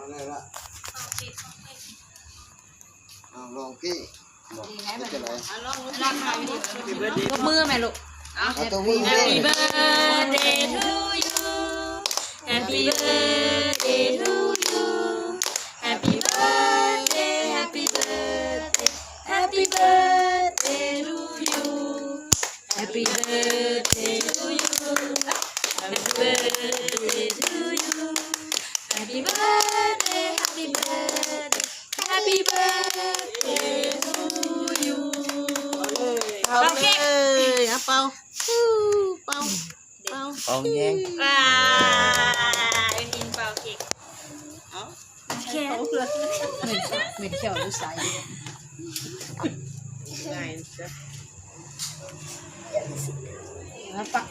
อะไรละลองพี่ดีไหมมัน จะไหน ลองยกมือแม่ลูก ตัวมือ Happy birthday to you Happy birthday to you Happy birthday Happy birthday Happy birthday to you Happy birthday to you Happy birthday to you Happy birthday Happy birthday Happy birthday to you เอาเลยเอาเป่าเป่าเป่า เอาแย้ง ว้าอินเป่าเค้ก เอา แค่เหม็นเขียวดูใส ง่ายจ้ะ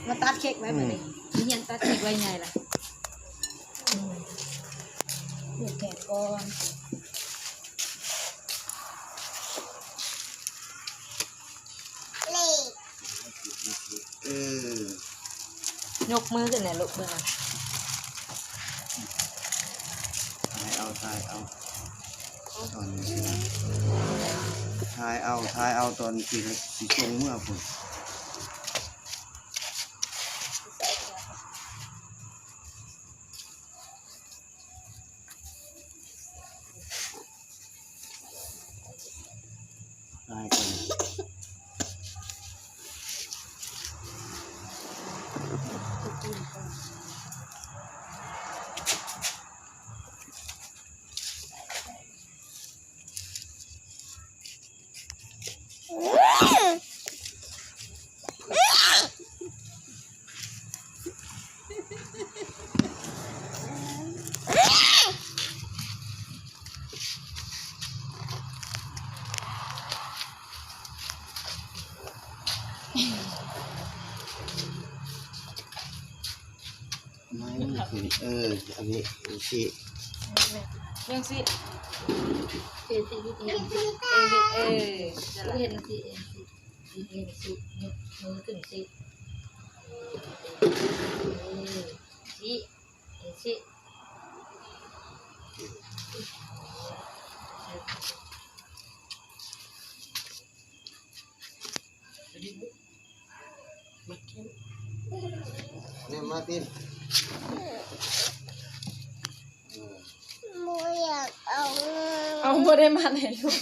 มาตัดเค้กไว้แบบนี้นี่ยันตัดเค้กไว้ไงล่ะผูกแขนก่อน ยกมือขึ้นเลยลูกเบิ่ง ถ่ายเอาตอนนี้ถ่ายเอาตอนสีชงเมื่อผมถ่ายก่อนไม่ถึงอันนี้สิ เรื่องสิเห็นสิเห็นสิเห็นสิยกมือขึ้นสิสิ เนี่ยมาติน เอาบ่ได้มาไหนลูก